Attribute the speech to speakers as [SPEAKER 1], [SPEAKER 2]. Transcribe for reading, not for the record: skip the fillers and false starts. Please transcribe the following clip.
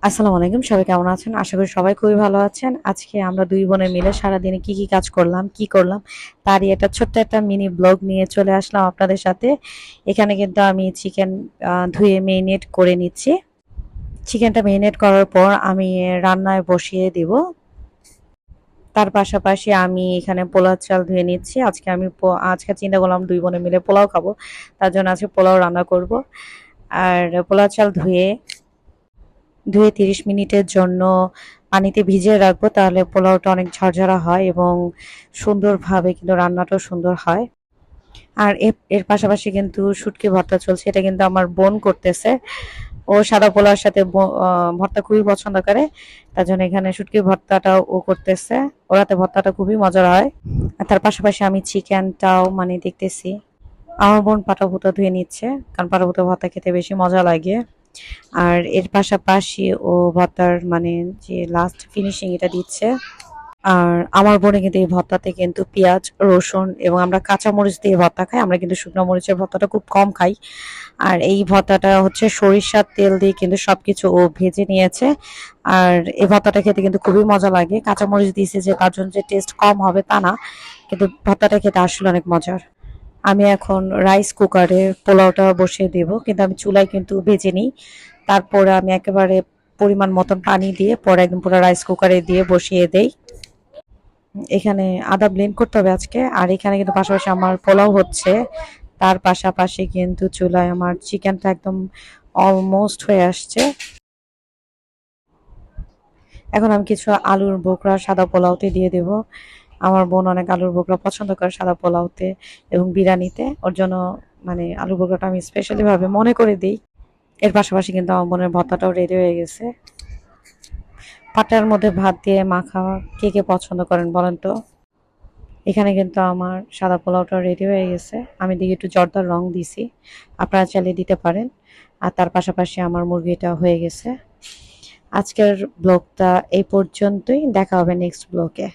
[SPEAKER 1] আসসালামু আলাইকুম, সবাই কেমন আছেন? আশা করি সবাই খুবই ভালো আছেন। আজকে আমরা ২ বোনে মিলে সারাদিনে কি কাজ করলাম, কি করলাম তারই একটা ছোট্ট একটা মিনি ব্লগ নিয়ে চলে আসলাম আপনাদের সাথে। এখানে কিন্তু আমি চিকেন ধুয়ে মেরিনেট করে নিচ্ছি। চিকেনটা মেরিনেট করার পর আমি রান্নায় বসিয়ে দিব। তার পাশাপাশি আমি এখানে পোলাও চাল ধুয়ে নিচ্ছি। আজকে চিন্তা করলাম ২ বোনে মিলে পোলাও খাবো। তার জন্য আজকে পোলাও রান্না করব। আর পোলাও চাল ধুয়ে ৩০ মিনিটের জন্য পানিতে ভিজিয়ে রাখবো, তাহলে পোলাওটা অনেক ঝরঝরা হয় এবং সুন্দরভাবে কিন্তু রান্নাটাও সুন্দর হয়। আর এর পাশাপাশি কিন্তু শুটকি ভর্তা চলছে, এটা কিন্তু আমার বোন করতেছে। ও সাদা পোলাওর সাথে ভর্তা খুবই পছন্দ করে, তার জন্য এখানে শুটকি ভর্তাটাও ও করতেছে। ওরাতে ভর্তাটা খুবই মজার হয়। আর তার পাশাপাশি আমি চিকেনটাও মানে দেখতেছি। আমার বোন পাটা ভুতা ধুয়ে নিচ্ছে, কারণ পাটা ভুতা ভর্তা খেতে বেশি মজা লাগে। আর এর পাশাপাশি ও ভর্তার মানে যে লাস্ট ফিনিশিং এটা দিচ্ছে। আর আমার বোনে কিন্তু এই ভর্তাতে কিন্তু পেঁয়াজ, রসুন এবং আমরা কাঁচা মরিচ দিয়ে ভর্তা খাই। আমরা কিন্তু শুকনো মরিচের ভর্তাটা খুব কম খাই। আর এই ভর্তাটা হচ্ছে সরিষার তেল দিয়ে কিন্তু সবকিছু ও ভেজে নিয়েছে। আর এই ভর্তাটা খেতে কিন্তু খুবই মজা লাগে। কাঁচা মরিচ দিয়েছে যে তার জন্য যে টেস্ট কম হবে তা না, কিন্তু ভর্তাটা খেতে আসলে অনেক মজার। আমি এখন রাইস কুকারে পোলাওটা বসিয়ে দেব, কিন্তু আমি চুলায় কিন্তু ভেজে নিই। তারপরে আমি একেবারে পরিমাণ মতন পানি দিয়ে পরে একদম পুরো রাইস কুকারে দিয়ে বসিয়ে দেই। এখানে আদা ব্লেন্ড করতে হবে আজকে। আর এখানে কিন্তু পাশাপাশি আমার পোলাও হচ্ছে, তার পাশাপাশি কিন্তু চুলায় আমার চিকেনটা একদম অলমোস্ট হয়ে আসছে। এখন আমি কিছু আলুর বোখরা সাদা পোলাওতে দিয়ে দেব। আমার বোন অনেক আলুর বোখরা পছন্দ করে সাদা পোলাওতে এবং বিরিয়ানিতে, ওর জন্য মানে আলুর বোখরাটা আমি স্পেশালি ভাবে মনে করে দিই। এর পাশাপাশি কিন্তু আমার বোনের ভর্তাটাও রেডি হয়ে গেছে। পাটার মধ্যে ভাত দিয়ে মাখা কে কে পছন্দ করেন বলেন তো? এখানে কিন্তু আমার সাদা পোলাওটা রেডি হয়ে গেছে। আমি দিকে একটু জর্দার রং দিছি, আপনারা চাইলে দিতে পারেন। আর তার পাশাপাশি আমার মুরগিটা হয়ে গেছে। আজকের ব্লগটা এই পর্যন্তই, দেখা হবে নেক্সট ব্লগে।